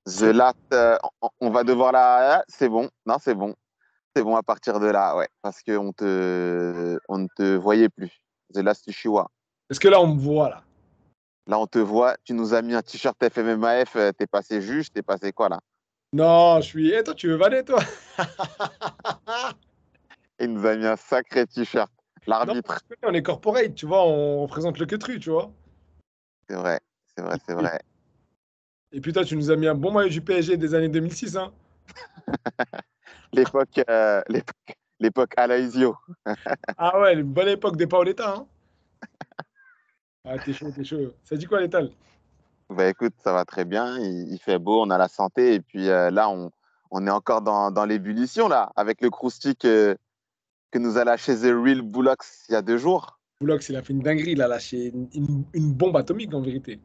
The Last, on va devoir la. Ah, c'est bon. Non, c'est bon. C'est bon à partir de là, ouais. Parce on ne te voyait plus. The Last Uchiwa. Est-ce que là, on me voit, là? Là, on te voit. Tu nous as mis un t-shirt FMMAF. T'es passé juge. T'es passé quoi, là? Non, je suis. Eh, toi, tu veux vanner, toi? Il nous a mis un sacré t-shirt. Non, L'arbitre. on est corporate, tu vois, on représente le Quetru, tu vois. C'est vrai. C'est vrai, c'est vrai. Et puis toi, tu nous as mis un bon maillot du PSG des années 2006, hein. L'époque, l'époque Alaisio. Ah ouais, une bonne époque des Paoletta, hein. Ah, t'es chaud, t'es chaud. Ça dit quoi, l'étal? Bah écoute, ça va très bien. Il fait beau, on a la santé. Et puis là, on est encore dans l'ébullition, là, avec le croustic que nous a lâché The Real Bullocks il y a 2 jours. Boulox, il a fait une dinguerie, il a lâché une bombe atomique, en vérité.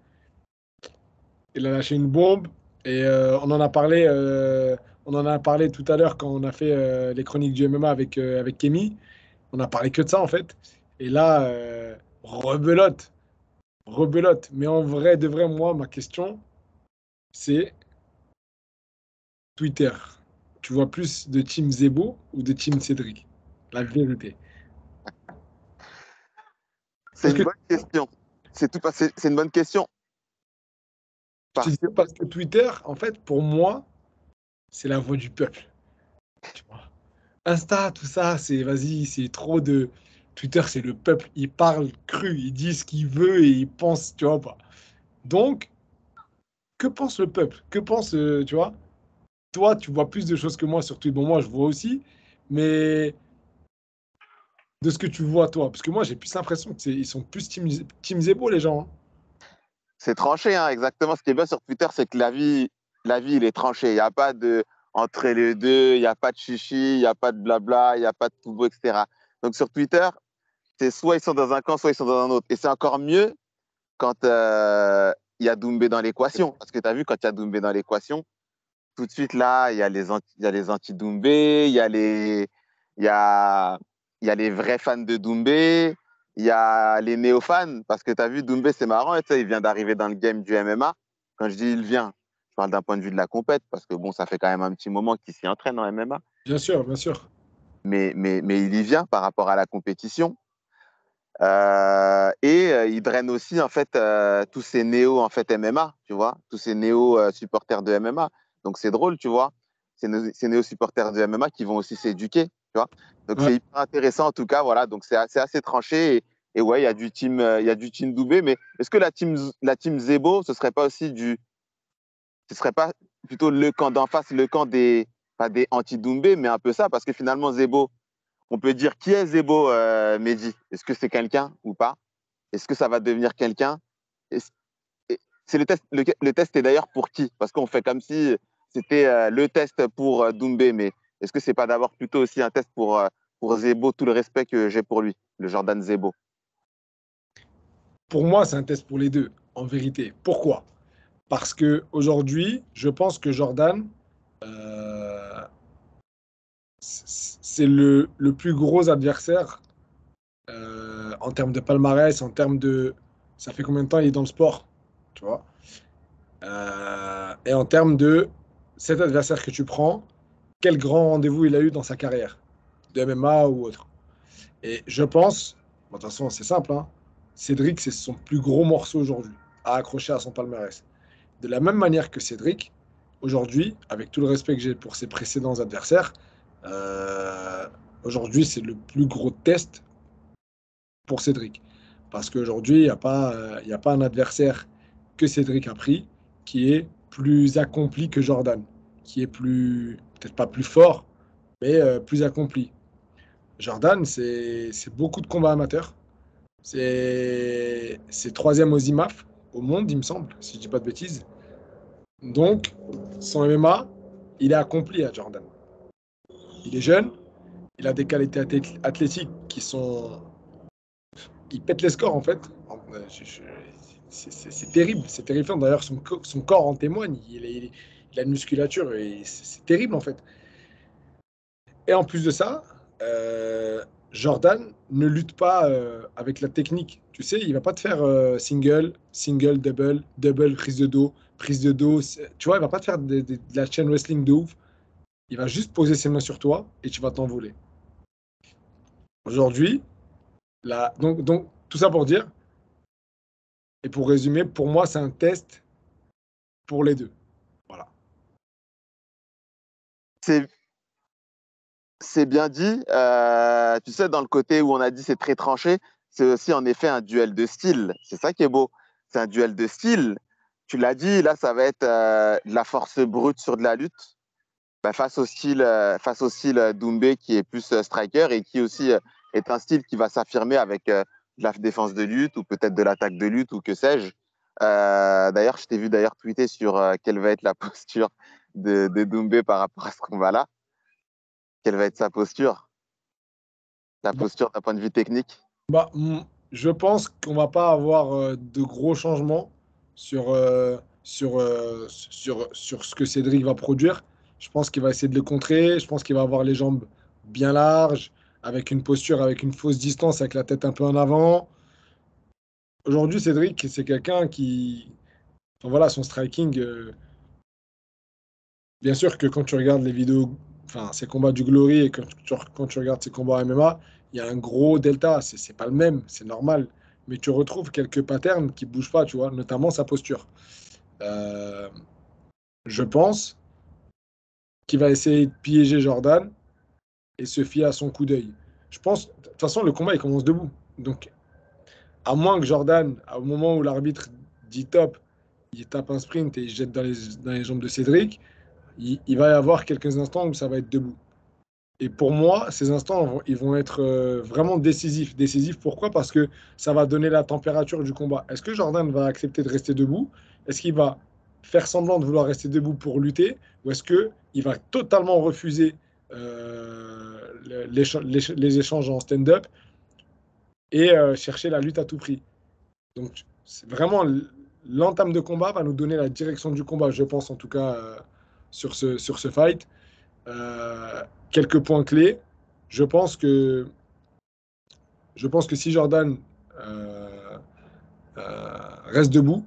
Il a lâché une bombe, et on en a parlé tout à l'heure quand on a fait les chroniques du MMA avec Kémy. On a parlé que de ça, en fait. Et là, rebelote, rebelote. Mais en vrai, de vrai, moi, ma question, c'est Twitter. Tu vois plus de Team Zebo ou de Team Cédric? La vérité. C'est Parce une que bonne question. C'est une bonne question. je te Parce dis que, parce que Twitter, en fait, pour moi, c'est la voix du peuple. Tu vois. Insta, tout ça, c'est vas-y, c'est trop de. Twitter, c'est le peuple. Il parle cru, il dit ce qu'il veut et il pense, tu vois pas. Donc, que pense le peuple? Que pense, tu vois? Toi, tu vois plus de choses que moi sur Twitter. Bon, moi, je vois aussi, mais de ce que tu vois, toi, parce que moi, j'ai plus l'impression ils sont plus team Zebo, les gens, hein. c'est tranché, hein, exactement. Ce qui est bien sur Twitter, c'est que la vie, il est tranché. Il n'y a pas de entre les deux, il n'y a pas de chichi, il n'y a pas de blabla, il n'y a pas de tout, etc. Donc sur Twitter, c'est soit ils sont dans un camp, soit ils sont dans un autre. Et c'est encore mieux quand il y a Doumbé dans l'équation. Parce que tu as vu, quand il y a Doumbé dans l'équation, tout de suite là, il y a les anti-Doumbé, il y a, il y a les vrais fans de Doumbé, il y a les néo-fans. Parce que tu as vu, Doumbé, c'est marrant, et, tu sais, il vient d'arriver dans le game du MMA. Quand je dis il vient, je parle d'un point de vue de la compète, parce que bon, ça fait quand même un petit moment qu'il s'y entraîne en MMA. Bien sûr, bien sûr. Mais il y vient par rapport à la compétition. Il draine aussi en fait tous ces néo en fait MMA, tu vois, tous ces néo supporters de MMA. Donc c'est drôle, tu vois, ces néo supporters de MMA qui vont aussi s'éduquer, tu vois. Donc Ouais. c'est hyper intéressant en tout cas, voilà. Donc c'est assez tranché et ouais, il y a du team Doubé, mais est-ce que la team Zebo, ce serait pas plutôt le camp d'en face, le camp des pas des anti-Doumbé, mais un peu ça, parce que finalement Zebo, on peut dire qui est Zebo, Mehdi? Est-ce que c'est quelqu'un ou pas? Est-ce que ça va devenir quelqu'un? C'est le test est d'ailleurs pour qui? Parce qu'on fait comme si c'était le test pour Doumbé, mais est-ce que c'est pas d'abord plutôt aussi un test pour Zebo, tout le respect que j'ai pour lui, le Jordan Zebo? Pour moi, c'est un test pour les deux, en vérité. Pourquoi? Parce que aujourd'hui, je pense que Jordan, euh, c'est le plus gros adversaire en termes de palmarès, en termes de. Ça fait combien de temps il est dans le sport, tu vois? Et en termes de cet adversaire que tu prends, quel grand rendez-vous il a eu dans sa carrière, de MMA ou autre. Et je pense, bon, de toute façon, c'est simple, hein, Cédric, c'est son plus gros morceau aujourd'hui à accrocher à son palmarès. De la même manière que Cédric, aujourd'hui, avec tout le respect que j'ai pour ses précédents adversaires, euh, aujourd'hui, c'est le plus gros test pour Cédric. Parce qu'aujourd'hui, il y a pas un adversaire que Cédric a pris qui est plus accompli que Jordan, qui est plus, peut-être pas plus fort, mais plus accompli. Jordan, c'est beaucoup de combats amateurs. C'est troisième aux IMAF au monde, il me semble, si je dis pas de bêtises. Donc, son MMA, il est accompli à Jordan. Il est jeune, il a des qualités athlétiques qui sont. Il pète les scores en fait. C'est terrible, c'est terrifiant. D'ailleurs, son corps en témoigne. Il a une musculature et c'est terrible en fait. Et en plus de ça, Jordan ne lutte pas avec la technique. Tu sais, il va pas te faire single, single, double, double, prise de dos, prise de dos. Tu vois, il va pas te faire de la chain wrestling de ouf. Il va juste poser ses mains sur toi et tu vas t'envoler. Aujourd'hui, donc, tout ça pour dire, et pour résumer, pour moi, c'est un test pour les deux. Voilà. C'est c'est bien dit. Tu sais, dans le côté où on a dit c'est très tranché, c'est aussi en effet un duel de style. C'est ça qui est beau. C'est un duel de style. Tu l'as dit, là, ça va être de la force brute sur de la lutte. Bah, face au style Doumbé qui est plus striker et qui aussi est un style qui va s'affirmer avec de la défense de lutte ou peut-être de l'attaque de lutte ou que sais-je. D'ailleurs, je t'ai vu d'ailleurs tweeter sur quelle va être la posture de Doumbé par rapport à ce combat-là. Quelle va être sa posture? La Bah, posture d'un point de vue technique? bah, je pense qu'on va pas avoir de gros changements sur ce que Cédric va produire. Je pense qu'il va essayer de le contrer. Je pense qu'il va avoir les jambes bien larges, avec une posture, avec une fausse distance, avec la tête un peu en avant. Aujourd'hui, Cédric, c'est quelqu'un qui, enfin, voilà, son striking. Bien sûr que quand tu regardes les vidéos, enfin, ses combats du Glory et quand tu regardes ses combats MMA, il y a un gros delta. C'est pas le même, c'est normal. Mais tu retrouves quelques patterns qui bougent pas, tu vois, notamment sa posture. Euh, je pense qu'il va essayer de piéger Jordan et se fier à son coup d'œil. Je pense, de toute façon, le combat, il commence debout. Donc, à moins que Jordan, au moment où l'arbitre dit top, il tape un sprint et il jette dans les jambes de Cédric, il va y avoir quelques instants où ça va être debout. Et pour moi, ces instants, ils vont être vraiment décisifs. Décisifs, pourquoi? Parce que ça va donner la température du combat. Est-ce que Jordan va accepter de rester debout? Est-ce qu'il va faire semblant de vouloir rester debout pour lutter? Ou est-ce qu'il va totalement refuser les échanges en stand-up et chercher la lutte à tout prix? Donc, c'est vraiment l'entame de combat va nous donner la direction du combat, je pense en tout cas sur ce fight. Quelques points clés. Je pense que, je pense que si Jordan reste debout,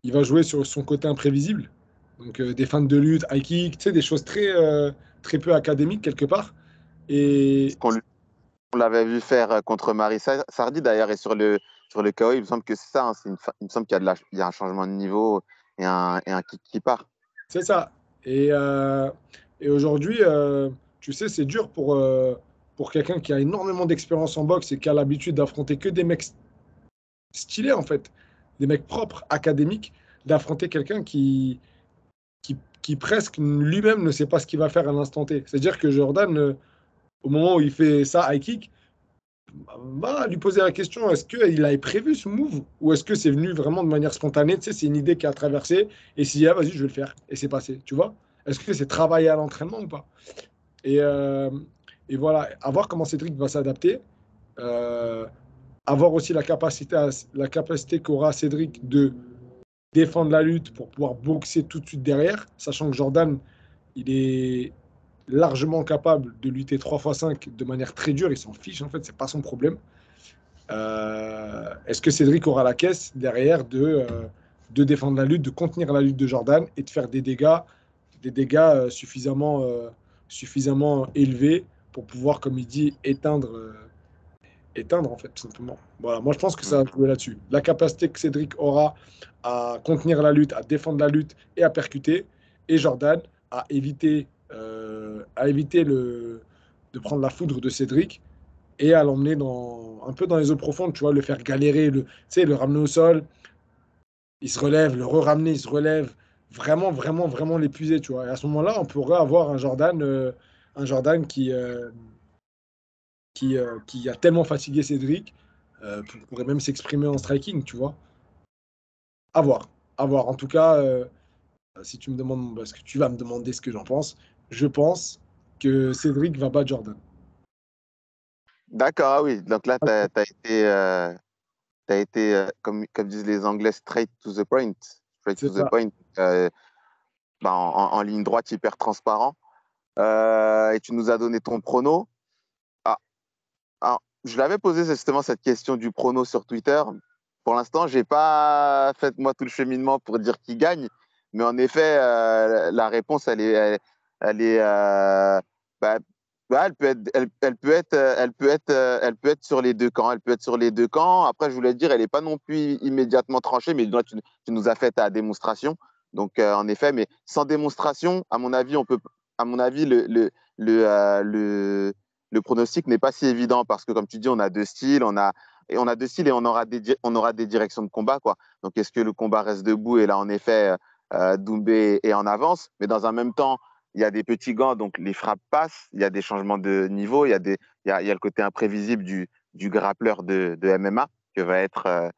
il va jouer sur son côté imprévisible. Donc des feintes de lutte, high kick, tu sais, des choses très peu académiques quelque part. Ce Et on l'avait vu faire contre Marie Sardi d'ailleurs et sur le KO, il me semble que c'est ça. Hein, il me semble qu'il y a, il y a un changement de niveau et un kick qui part. c'est ça. Et, euh, et aujourd'hui, tu sais, c'est dur pour quelqu'un qui a énormément d'expérience en boxe et qui a l'habitude d'affronter que des mecs stylés, en fait, des mecs propres, académiques, d'affronter quelqu'un qui presque lui-même ne sait pas ce qu'il va faire à l'instant T. C'est-à-dire que Jordan, au moment où il fait ça, high kick, va lui poser la question, est-ce qu'il avait prévu ce move ou est-ce que c'est venu vraiment de manière spontanée? Tu sais, c'est une idée qui a traversé et s'il y a, vas-y, je vais le faire. Et c'est passé, tu vois? Est-ce que c'est travaillé à l'entraînement ou pas? Et, euh, et voilà, à voir comment Cédric va s'adapter. Euh, avoir aussi la capacité qu'aura Cédric de défendre la lutte pour pouvoir boxer tout de suite derrière, sachant que Jordan, il est largement capable de lutter 3 fois 5 de manière très dure, il s'en fiche en fait, c'est pas son problème. Est-ce que Cédric aura la caisse derrière de défendre la lutte, de contenir la lutte de Jordan et de faire des dégâts suffisamment élevés pour pouvoir, comme il dit, éteindre en fait, tout simplement. Voilà, moi je pense que ça va jouer là-dessus. La capacité que Cédric aura à contenir la lutte, à défendre la lutte et à percuter, et Jordan à éviter de prendre la foudre de Cédric et à l'emmener un peu dans les eaux profondes, tu vois, le faire galérer, tu sais, le ramener au sol, il se relève, le re-ramener, il se relève, vraiment, vraiment, vraiment l'épuiser, tu vois. Et à ce moment-là, on pourrait avoir un Jordan qui a tellement fatigué Cédric, pourrait même s'exprimer en striking, tu vois. À voir, à voir. En tout cas, si tu me demandes, parce que tu vas me demander ce que j'en pense, je pense que Cédric va battre Jordan. D'accord, ah oui. Donc là, tu as, t'as été comme disent les Anglais, straight to the point. Straight C'est to the ça. point. Bah, en ligne droite, hyper transparent. Et tu nous as donné ton prono. Ah, alors, je l'avais posé justement cette question du prono sur Twitter pour l'instant, j'ai pas fait moi tout le cheminement pour dire qui gagne, mais en effet, la réponse, elle est, bah, elle peut être, elle peut être sur les deux camps. Elle peut être sur les deux camps. Après, je voulais dire, elle n'est pas non plus immédiatement tranchée, mais là, tu nous as fait ta démonstration. Donc, en effet, mais sans démonstration, à mon avis, à mon avis, le pronostic n'est pas si évident parce que, comme tu dis, on a deux styles, on a deux styles et on aura des directions de combat, quoi. Donc, est-ce que le combat reste debout? Et là, en effet, Doumbé est en avance, mais dans un même temps, il y a des petits gants, donc les frappes passent, il y a des changements de niveau, il y a le côté imprévisible du grappleur de MMA que va être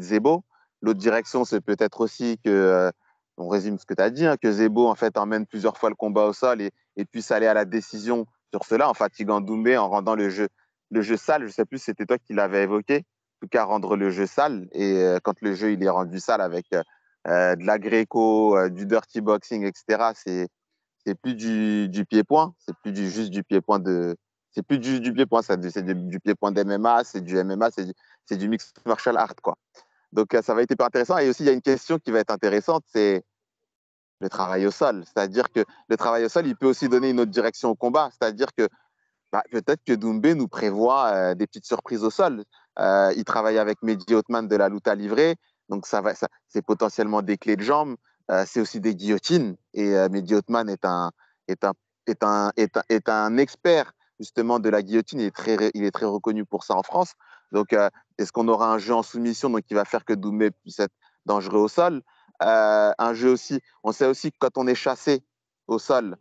Zebo. L'autre direction, c'est peut-être aussi que, on résume ce que tu as dit, hein, que Zebo en fait emmène plusieurs fois le combat au sol et puisse aller à la décision sur cela en fatiguant Doumbé, en rendant le jeu sale. Je ne sais plus si c'était toi qui l'avais évoqué. En tout cas, rendre le jeu sale. Et quand le jeu il est rendu sale avec de la gréco, du dirty boxing, etc., c'est plus du pied-point, c'est plus juste du pied-point c'est plus juste du pied-point, c'est du pied-point d'MMA, c'est du MMA, c'est du mixed martial art, quoi. Donc, ça va être hyper intéressant. Et aussi, il y a une question qui va être intéressante, c'est le travail au sol. C'est-à-dire que le travail au sol, il peut aussi donner une autre direction au combat. C'est-à-dire que peut-être que Doumbé nous prévoit des petites surprises au sol. Il travaille avec Mehdi Othman de la Luta Livrée, donc c'est potentiellement des clés de jambes, c'est aussi des guillotines. Et Mehdi Othman est un, est un expert justement de la guillotine. Il est très reconnu pour ça en France. Donc, est-ce qu'on aura un jeu en soumission donc, qui va faire que Doumbé puisse être dangereux au sol? Un jeu aussi, on sait aussi que quand on est chassé au sol,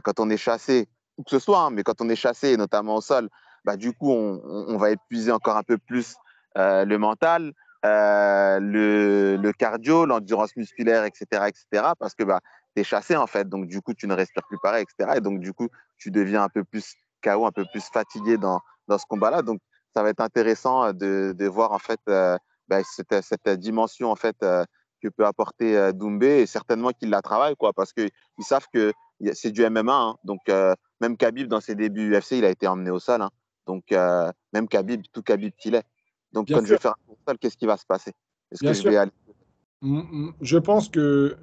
quand on est chassé, où que ce soit, hein, mais quand on est chassé, notamment au sol, du coup, on va épuiser encore un peu plus le mental, le cardio, l'endurance musculaire, etc., parce que tu es chassé, en fait. Donc, du coup, tu ne respires plus pareil, etc. Et donc, du coup, tu deviens un peu plus KO, un peu plus fatigué dans ce combat-là. Donc, ça va être intéressant de voir, en fait, cette dimension, en fait, que peut apporter Doumbé, et certainement qu'il la travaille, quoi, parce qu'ils savent que c'est du MMA, hein, donc même Khabib, dans ses débuts UFC, il a été emmené au sol. Hein. Donc, même Khabib, tout Khabib qu'il est. Donc, Bien quand je vais sûr, faire un sol, qu'est-ce qui va se passer? Est-ce que bien je sûr. vais aller. Je pense que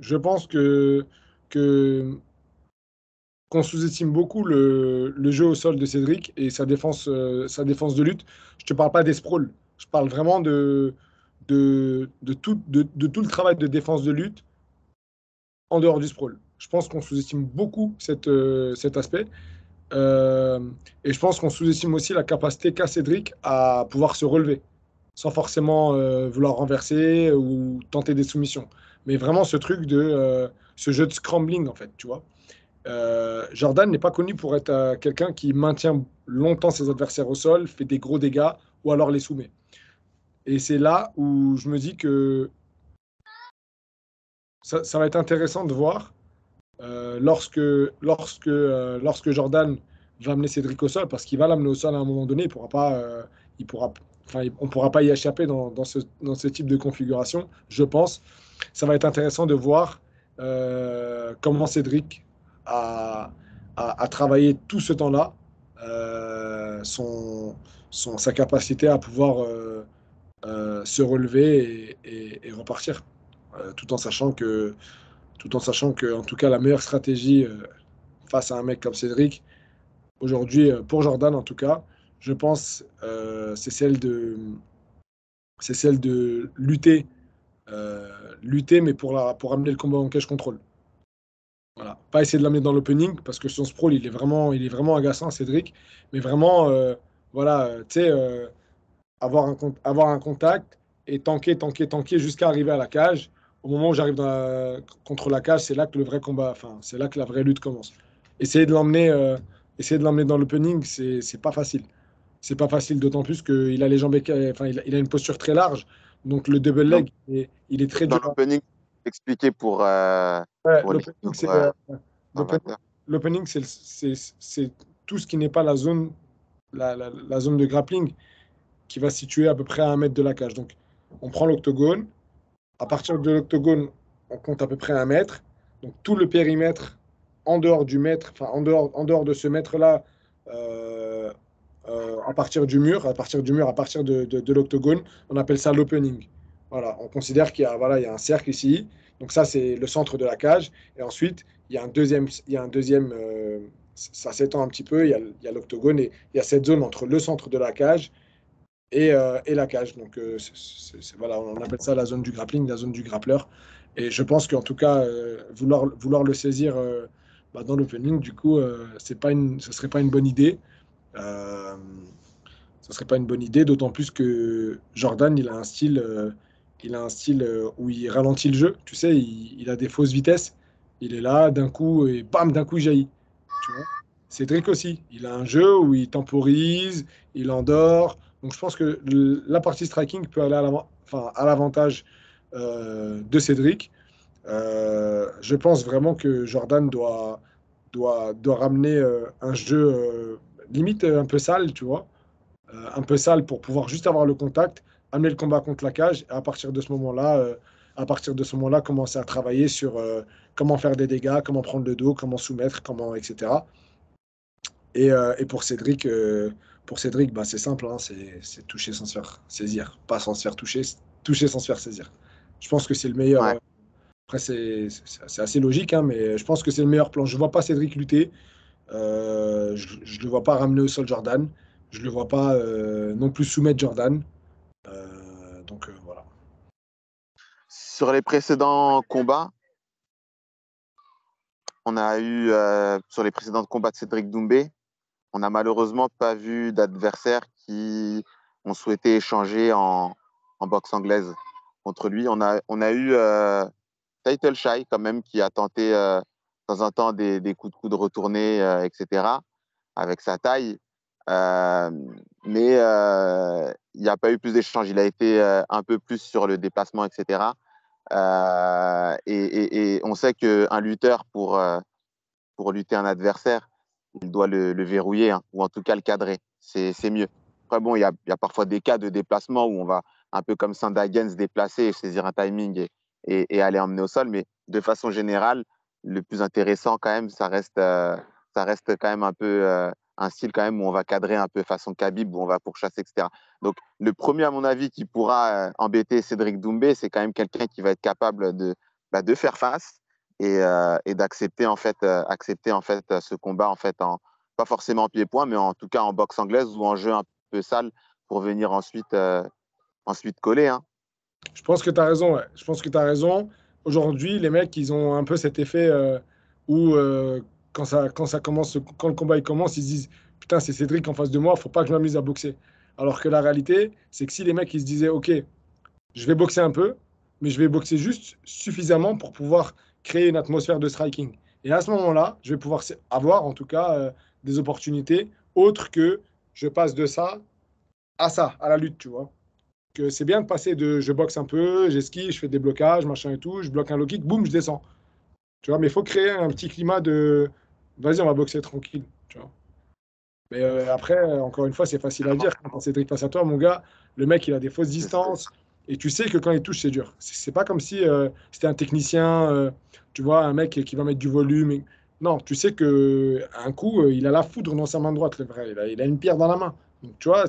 qu'on sous-estime beaucoup le jeu au sol de Cédric et sa défense de lutte. Je te parle pas des sprawls. Je parle vraiment de tout le travail de défense de lutte en dehors du sprawl. Je pense qu'on sous-estime beaucoup cet aspect. Euh, et je pense qu'on sous-estime aussi la capacité qu'a Cédric à pouvoir se relever, sans forcément vouloir renverser ou tenter des soumissions. Mais vraiment ce jeu de scrambling, en fait, tu vois. Jordan n'est pas connu pour être quelqu'un qui maintient longtemps ses adversaires au sol, fait des gros dégâts ou alors les soumet. Et c'est là où je me dis que ça va être intéressant de voir lorsque Jordan va amener Cédric au sol, parce qu'il va l'amener au sol à un moment donné, il pourra, on ne pourra pas y échapper dans ce type de configuration, je pense. Ça va être intéressant de voir comment Cédric a travaillé tout ce temps-là, sa capacité à pouvoir se relever et repartir, tout en sachant que, en tout cas, la meilleure stratégie face à un mec comme Cédric, aujourd'hui, pour Jordan en tout cas, je pense, c'est celle de lutter, mais pour amener le combat en cage contrôle. Voilà. Pas essayer de l'amener dans l'opening, parce que son sprawl, il est vraiment agaçant, Cédric, mais vraiment, voilà, tu sais, avoir un contact et tanker jusqu'à arriver à la cage. Au moment où j'arrive contre la cage, c'est là que le vrai combat, enfin, c'est là que la vraie lutte commence. Essayer de l'emmener, euh, essayer de l'emmener dans l'opening, c'est pas facile. C'est pas facile, d'autant plus qu'il a les jambes, enfin, il a une posture très large. Donc le double Donc, leg, il est très dans dur. l'opening, expliqué Ouais, pour les l'opening, amateurs. l'opening, c'est tout ce qui n'est pas la zone de grappling qui va se situer à peu près à 1 mètre de la cage. Donc, on prend l'octogone. À partir de l'octogone, on compte à peu près 1 mètre. Donc, tout le périmètre en dehors du mètre, enfin, en dehors de ce mètre-là, à partir du mur, à partir de l'octogone, on appelle ça l'opening. Voilà, on considère qu'il y a, voilà, il y a un cercle ici. Donc ça, c'est le centre de la cage. Et ensuite, ça s'étend un petit peu. Il y a l'octogone et il y a cette zone entre le centre de la cage et la cage. Donc voilà, on appelle ça la zone du grappling, la zone du grappleur. Et je pense qu'en tout cas, vouloir le saisir dans l'opening, du coup, ce serait pas une bonne idée. Euh, Ce serait pas une bonne idée, d'autant plus que Jordan, il a un style où il ralentit le jeu. Tu sais, il a des fausses vitesses. Il est là, d'un coup, et bam, d'un coup, il jaillit. Tu vois. Cédric aussi, il a un jeu où il temporise, il endort. Donc je pense que la partie striking peut aller à l'avantage de Cédric. Je pense vraiment que Jordan doit ramener un jeu limite un peu sale, tu vois, un peu sale pour pouvoir juste avoir le contact, amener le combat contre la cage, et à partir de ce moment-là, commencer à travailler sur comment faire des dégâts, comment prendre le dos, comment soumettre, comment, etc. Et pour Cédric, bah, c'est simple, hein, c'est toucher sans se faire saisir, pas sans se faire toucher, toucher sans se faire saisir. Je pense que c'est le meilleur. Ouais. Après, c'est assez logique, hein, mais je pense que c'est le meilleur plan. Je ne vois pas Cédric lutter. Je ne le vois pas ramener au sol Jordan. Je ne le vois pas non plus soumettre Jordan. Voilà. Sur les précédents combats, on a eu, sur les précédents combats de Cédric Doumbé, on n'a malheureusement pas vu d'adversaires qui ont souhaité échanger en boxe anglaise contre lui. On a eu Title Shy quand même qui a tenté de temps en temps des coups de coude retournés, etc. avec sa taille. Euh, mais il n'y a pas eu plus d'échanges. Il a été un peu plus sur le déplacement, etc. Et on sait qu'un lutteur, pour lutter un adversaire, il doit le verrouiller, hein, ou en tout cas le cadrer. C'est mieux. Après, bon, il y a parfois des cas de déplacement où on va un peu comme Sandhagen se déplacer, saisir un timing et aller emmener au sol. Mais de façon générale, le plus intéressant quand même, ça reste quand même un peu un style quand même où on va cadrer un peu façon Khabib, où on va pourchasser, etc. Donc le premier, à mon avis, qui pourra embêter Cédric Doumbé, c'est quand même quelqu'un qui va être capable de faire face et d'accepter en fait ce combat en fait pas forcément en pied-point, mais en tout cas en boxe anglaise ou en jeu un peu sale pour venir ensuite coller, hein. Je pense que tu as raison. Ouais. Je pense que tu as raison. Aujourd'hui, les mecs, ils ont un peu cet effet où quand le combat il commence, ils se disent putain, c'est Cédric en face de moi, faut pas que je m'amuse à boxer. Alors que la réalité, c'est que si les mecs ils se disaient ok, je vais boxer un peu, mais je vais boxer juste suffisamment pour pouvoir créer une atmosphère de striking. Et à ce moment-là, je vais pouvoir avoir en tout cas des opportunités autres que je passe de ça à ça, à la lutte, tu vois. Que c'est bien de passer de je boxe un peu, j'esquive, je fais des blocages, machin et tout, je bloque un low kick, boum, je descends. Tu vois, mais il faut créer un petit climat de vas-y, on va boxer tranquille, tu vois. Mais après, encore une fois, c'est facile à dire. Quand t'as Cédric face à toi, mon gars, le mec, il a des fausses distances. Et tu sais que quand il touche, c'est dur. C'est pas comme si c'était un technicien, tu vois, un mec qui va mettre du volume. Non, tu sais que un coup, il a la foudre dans sa main droite, le vrai. Il a une pierre dans la main. Donc, tu vois,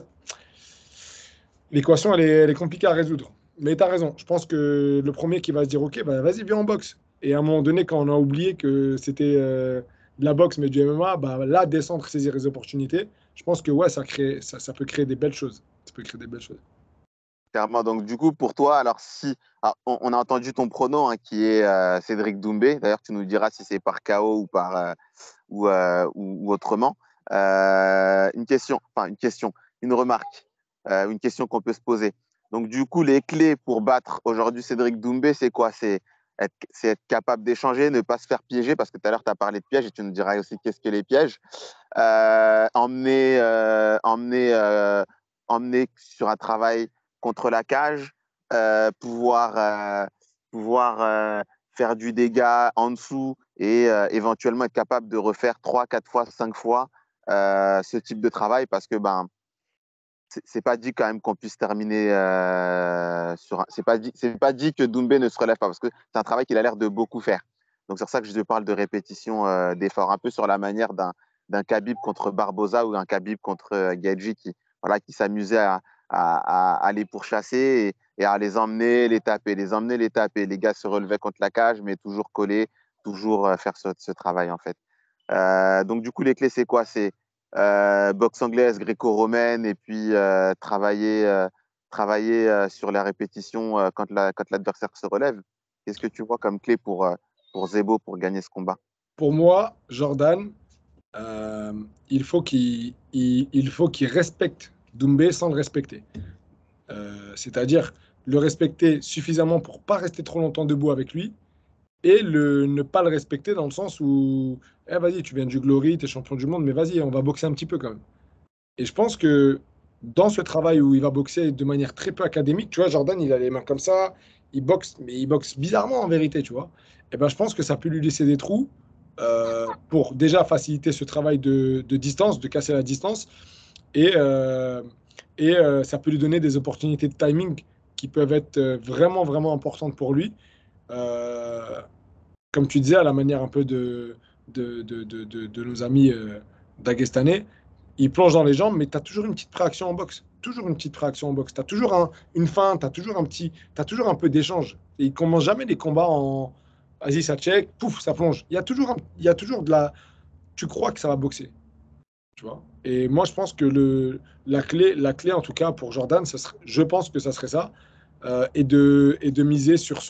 l'équation, elle est compliquée à résoudre. Mais tu as raison. Je pense que le premier qui va se dire, OK, bah, vas-y, viens en boxe. Et à un moment donné, quand on a oublié que c'était de la boxe, mais du MMA, bah, là, descendre, saisir les opportunités, je pense que ouais, ça peut créer des belles choses. Ça peut créer des belles choses. Clairement. Donc du coup pour toi, alors si on a entendu ton prono, hein, qui est Cédric Doumbé. D'ailleurs tu nous diras si c'est par KO ou ou autrement. Une remarque, une question qu'on peut se poser. Donc, du coup, les clés pour battre aujourd'hui Cédric Doumbé, c'est quoi? C'est être capable d'échanger, ne pas se faire piéger, parce que tout à l'heure, tu as parlé de pièges et tu nous diras aussi qu'est-ce que les pièges. Emmener sur un travail contre la cage, pouvoir faire du dégât en dessous et éventuellement être capable de refaire 3, 4 fois, 5 fois ce type de travail parce que c'est pas dit quand même qu'on puisse terminer c'est pas dit que Doumbé ne se relève pas parce que c'est un travail qu'il a l'air de beaucoup faire. Donc c'est pour ça que je te parle de répétition d'effort, un peu sur la manière d'un Khabib contre Barboza ou un Khabib contre Gaethje qui s'amusait à les pourchasser et à les emmener, les taper, les emmener, les taper. Les gars se relevaient contre la cage, mais toujours collés, toujours faire ce travail, en fait. Donc, du coup, les clés, c'est quoi? C'est boxe anglaise, gréco-romaine, et puis travailler sur la répétition quand l'adversaire se relève. Qu'est-ce que tu vois comme clé pour Zebo pour gagner ce combat? Pour moi, Jordan, euh, il faut qu'il respecte Doumbé sans le respecter. C'est-à-dire le respecter suffisamment pour pas rester trop longtemps debout avec lui et ne pas le respecter dans le sens où, eh, vas-y, tu viens du Glory, tu es champion du monde, mais vas-y, on va boxer un petit peu quand même. Et je pense que dans ce travail où il va boxer de manière très peu académique, tu vois, Jordan, il a les mains comme ça, il boxe, mais il boxe bizarrement en vérité, tu vois. Et ben, je pense que ça peut lui laisser des trous pour déjà faciliter ce travail de distance, de casser la distance, et, euh, ça peut lui donner des opportunités de timing qui peuvent être vraiment, vraiment importantes pour lui. Euh, Comme tu disais, à la manière un peu de nos amis dagestanais, ils plongent dans les jambes, mais tu as toujours une petite réaction en boxe. Toujours une petite réaction en boxe. Tu as toujours une feinte, t'as toujours un peu d'échange. Et ils commencent jamais les combats en vas-y, ça check, pouf, ça plonge. Il y a toujours de la. Tu crois que ça va boxer, tu vois. Et moi, je pense que la clé, en tout cas, pour Jordan, je pense que ça serait ça, et de miser sur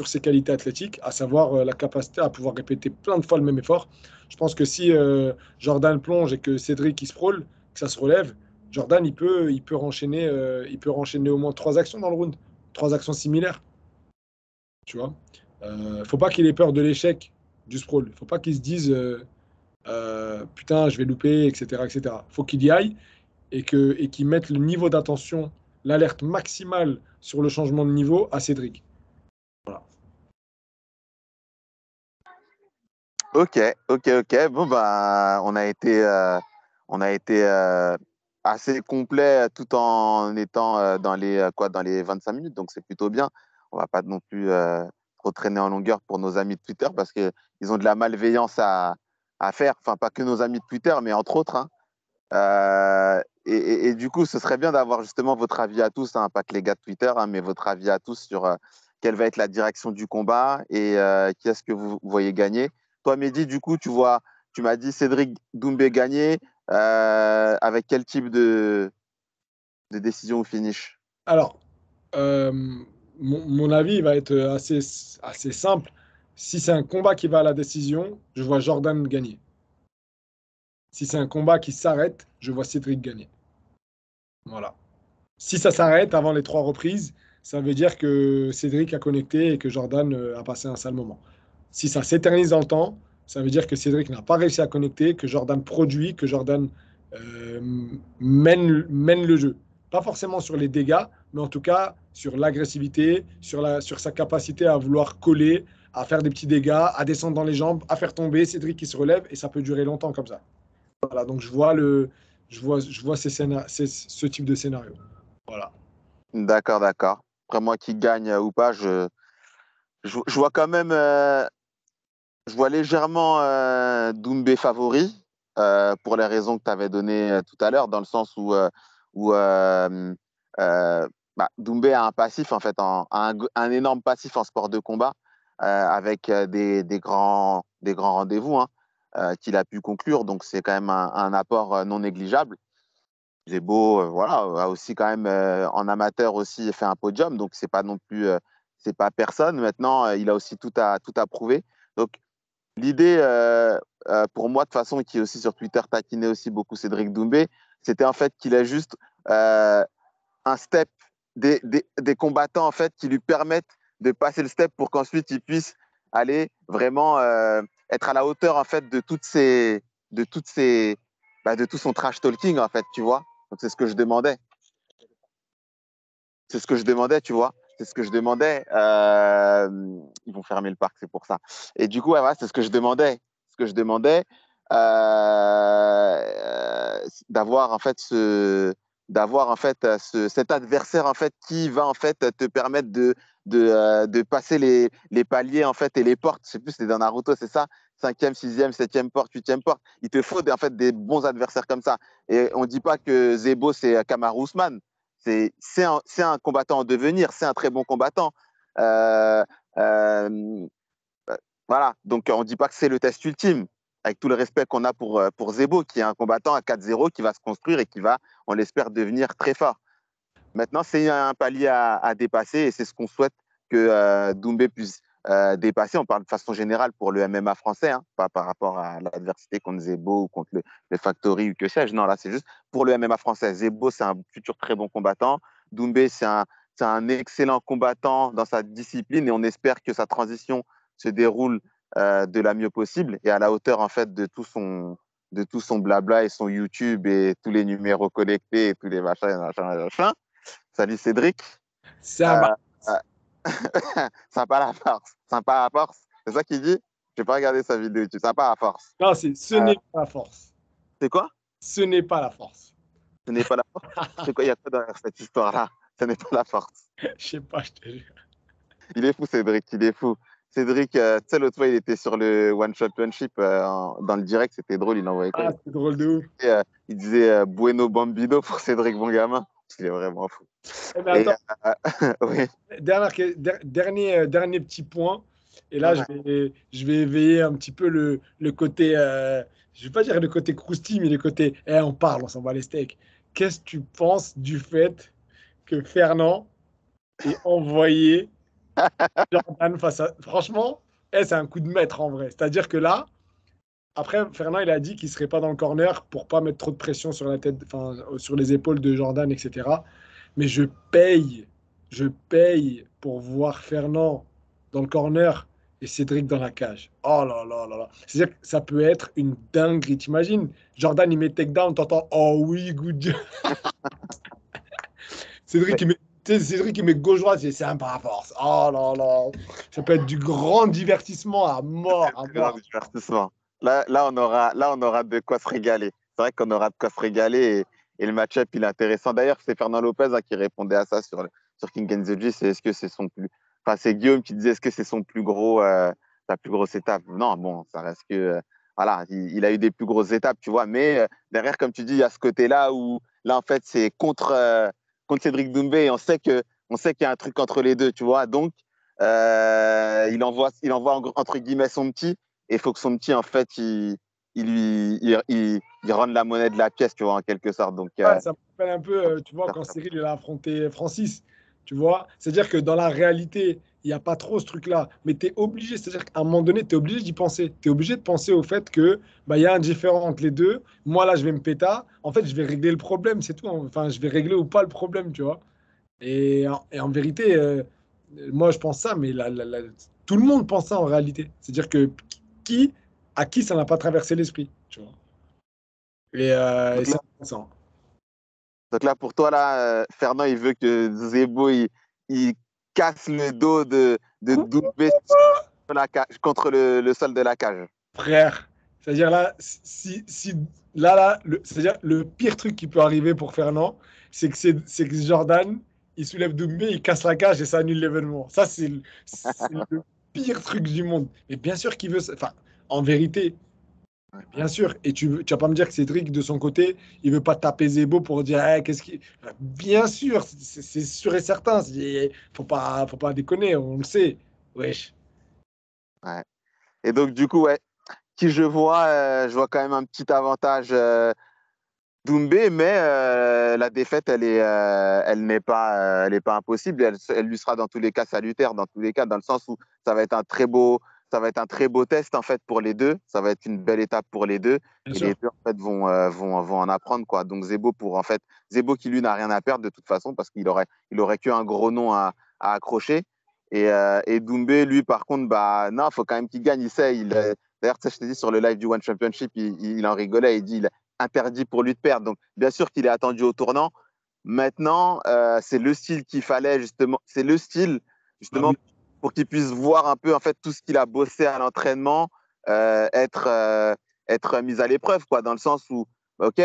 ses qualités athlétiques, à savoir la capacité à pouvoir répéter plein de fois le même effort. Je pense que si Jordan plonge et que Cédric il sprawl, que ça se relève, Jordan il peut renchaîner au moins trois actions dans le round, trois actions similaires, tu vois. Faut pas qu'il ait peur de l'échec du sprawl. Faut pas qu'il se dise putain, je vais louper, etc., etc. Faut qu'il y aille et qu'il mette le niveau d'attention, l'alerte maximale sur le changement de niveau à Cédric. Voilà. Ok, ok, ok. Bon, bah, on a été assez complet tout en étant dans les 25 minutes, donc c'est plutôt bien. On va pas non plus trop traîner en longueur pour nos amis de Twitter parce qu'ils ont de la malveillance à faire. Enfin, pas que nos amis de Twitter, mais entre autres, hein. Et du coup, ce serait bien d'avoir justement votre avis à tous, hein, pas que les gars de Twitter, hein, mais votre avis à tous sur quelle va être la direction du combat et qui est-ce que vous voyez gagner. Toi, Mehdi, du coup, tu m'as dit Cédric Doumbé gagner avec quel type de décision au finish? Alors, euh, mon avis va être assez simple. Si c'est un combat qui va à la décision, je vois Jordan gagner. Si c'est un combat qui s'arrête, je vois Cédric gagner. Voilà. Si ça s'arrête avant les trois reprises, ça veut dire que Cédric a connecté et que Jordan a passé un sale moment. Si ça s'éternise dans le temps, ça veut dire que Cédric n'a pas réussi à connecter, que Jordan produit, que Jordan euh, mène le jeu. Pas forcément sur les dégâts, mais en tout cas sur l'agressivité, sur sa capacité à vouloir coller, à faire des petits dégâts, à descendre dans les jambes, à faire tomber Cédric qui se relève, et ça peut durer longtemps comme ça. Voilà, donc je vois ce type de scénario. Voilà. D'accord, d'accord. Après, moi qui gagne ou pas, je vois quand même, je vois légèrement Doumbé favori pour les raisons que tu avais données tout à l'heure, dans le sens où bah, Doumbé a un passif, en fait, un énorme passif en sport de combat avec des grands rendez-vous hein, qu'il a pu conclure. Donc, c'est quand même un apport non négligeable. Zebo, voilà, a aussi quand même en amateur aussi fait un podium, donc c'est pas non plus, c'est pas personne. Maintenant, il a aussi tout à prouver. Donc, l'idée, pour moi, de toute façon, qui est aussi sur Twitter, taquinait aussi beaucoup Cédric Doumbé, c'était en fait qu'il a juste un step, des combattants en fait qui lui permettent de passer le step pour qu'ensuite il puisse aller vraiment être à la hauteur en fait de toutes ces, bah, de tout son trash talking en fait, tu vois. Donc c'est ce que je demandais. C'est ce que je demandais, tu vois. C'est ce que je demandais. Ils vont fermer le parc, c'est pour ça. Et du coup, ouais, voilà, c'est ce que je demandais. Ce que je demandais, d'avoir en fait cet adversaire en fait qui va en fait te permettre de passer les paliers en fait et les portes. Je sais plus, c'est dans Naruto, c'est ça. Cinquième, sixième, septième porte, huitième porte. Il te faut en fait des bons adversaires comme ça. Et on dit pas que Zebo c'est Kamaru Usman, C'est un combattant en devenir, c'est un très bon combattant. Euh, euh, voilà, donc on ne dit pas que c'est le test ultime, avec tout le respect qu'on a pour Zebo, qui est un combattant à 4-0 qui va se construire et qui va, on l'espère, devenir très fort. Maintenant, c'est un palier à dépasser et c'est ce qu'on souhaite que Doumbé puisse dépasser. On parle de façon générale pour le MMA français, hein, pas par rapport à l'adversité contre Zebo ou contre le Factory ou que sais-je. Non, là, c'est juste pour le MMA français. Zebo, c'est un futur très bon combattant. Doumbé, c'est un excellent combattant dans sa discipline et on espère que sa transition se déroule de la mieux possible et à la hauteur en fait de tout son blabla et son YouTube et tous les numéros collectés et tous les machins, machins. Salut Cédric. C'est un bar. Sympa la force. Sympa à force. C'est ça qu'il dit? Je n'ai pas regardé sa vidéo YouTube. Sympa à force. Non, ce n'est pas la force. C'est quoi? Ce n'est pas la force. Ce n'est pas la force. C'est quoi? Il y a quoi derrière cette histoire-là? Ce n'est pas la force. Je sais pas, je te jure. Il est fou, Cédric. Il est fou. Cédric, tu sais, l'autre fois, il était sur le One Championship dans le direct. C'était drôle. Il envoyait quoi? C'est drôle de ouf. Il disait Bueno Bambino pour Cédric Bongamin. Il est vraiment fou. Mais attends, oui. dernier petit point. Et là, je vais éveiller un petit peu le côté, je ne vais pas dire le côté croustille, mais le côté, on parle, on s'en bat les steaks. Qu'est-ce que tu penses du fait que Fernand ait envoyé Jordan face à... Franchement, c'est un coup de maître en vrai. C'est-à-dire que là, après, Fernand, il a dit qu'il ne serait pas dans le corner pour pas mettre trop de pression sur la tête, sur les épaules de Jordan, etc. Mais je paye pour voir Fernand dans le corner et Cédric dans la cage. Oh là là là là. C'est-à-dire que ça peut être une dinguerie. T'imagines? Jordan, il met takedown, t'entends, oh oui, good job. Cédric, il met gauche droite, c'est un par force. Oh là là. Ça peut être du grand divertissement à mort. Grand divertissement. Là, on aura de quoi se régaler. C'est vrai qu'on aura de quoi se régaler et le match-up, il est intéressant. D'ailleurs, c'est Fernand Lopez qui répondait à ça sur King and the G. C'est Guillaume qui disait est-ce que c'est son plus gros, sa plus grosse étape? Non, bon, ça reste que voilà, il a eu des plus grosses étapes, tu vois. Mais derrière, comme tu dis, il y a ce côté-là où là, en fait, c'est contre Cédric Doumbé et on sait qu'il y a un truc entre les deux, tu vois. Donc, il envoie entre guillemets son petit et il faut que son petit, en fait, il rende la monnaie de la pièce, tu vois, en quelque sorte. Donc, ça me rappelle un peu, tu vois, quand Cyril il a affronté Francis, tu vois. C'est-à-dire que dans la réalité, il n'y a pas trop ce truc-là. Mais tu es obligé, c'est-à-dire qu'à un moment donné, tu es obligé d'y penser. Tu es obligé de penser au fait que y a un différent entre les deux. Moi, là, je vais me péter. En fait, je vais régler le problème, c'est tout. Enfin, je vais régler ou pas le problème, tu vois. Et en vérité, moi, je pense ça, mais tout le monde pense ça en réalité. C'est-à-dire que à qui ça n'a pas traversé l'esprit, tu vois. Et c'est intéressant. Donc là, pour toi, là, Fernand, il veut que Zebo, il casse le dos de Doumbé contre le sol de la cage. Frère, c'est-à-dire là, c'est-à-dire le pire truc qui peut arriver pour Fernand, c'est que Jordan, il soulève Doumbé, il casse la cage et ça annule l'événement. Ça, c'est le pire truc du monde. Mais bien sûr qu'il veut ça. Enfin, en vérité, bien sûr. Et tu vas pas me dire que Cédric, de son côté, il veut pas taper Zebo pour dire qu'est-ce qui. Bien sûr, c'est sûr et certain. Faut pas déconner, on le sait. Wesh. Ouais. Et donc, du coup, ouais, je vois quand même un petit avantage Doumbé, mais la défaite, elle n'est pas impossible. Elle lui sera dans tous les cas salutaire, dans tous les cas, dans le sens où ça va être un très beau test en fait pour les deux. Ça va être une belle étape pour les deux. Bien et sûr. les deux en fait vont en apprendre quoi. Donc Zebo qui lui n'a rien à perdre de toute façon parce qu'il aurait qu'un gros nom à accrocher. Et Doumbé, lui, par contre, bah non, faut quand même qu'il gagne. Il sait, d'ailleurs, je t'ai dit sur le live du One Championship, il en rigolait. Il dit interdit pour lui de perdre. Donc, bien sûr qu'il est attendu au tournant. Maintenant, c'est le style qu'il fallait, justement. C'est le style, justement, pour qu'il puisse voir un peu, en fait, tout ce qu'il a bossé à l'entraînement être mis à l'épreuve, quoi, dans le sens où, OK,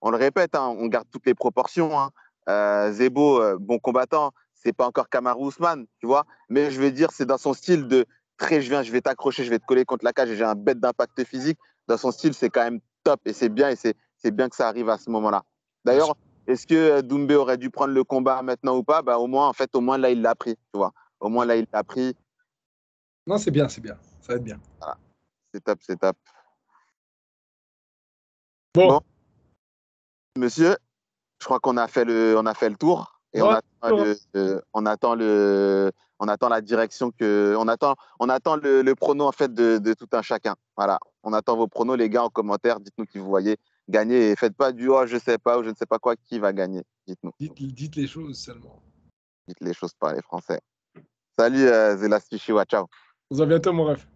on le répète, hein, on garde toutes les proportions. Hein. Zebo, bon combattant, c'est pas encore Kamaru Usman, tu vois, mais je veux dire, c'est dans son style de je vais t'accrocher, je vais te coller contre la cage et j'ai un bête d'impact physique. Dans son style, c'est quand même top et c'est bien que ça arrive à ce moment-là. D'ailleurs, est-ce que Doumbé aurait dû prendre le combat maintenant ou pas? Bah, au moins, en fait, au moins là, il l'a pris, tu vois. Au moins là, il l'a pris. Non, c'est bien, c'est bien. Ça va être bien. Voilà. C'est top, c'est top. Bon, Bon, monsieur, je crois qu'on a fait le tour et ouais, on attend la direction on attend le prono en fait de tout un chacun. Voilà, on attend vos pronos les gars en commentaire. Dites-nous qui vous voyez gagner et faites pas du oh je sais pas ou je ne sais pas quoi qui va gagner. Dites-nous, dites les choses seulement. dites les choses par les Français. Salut Zela Stichiwa, ciao. On se voit bientôt, mon ref.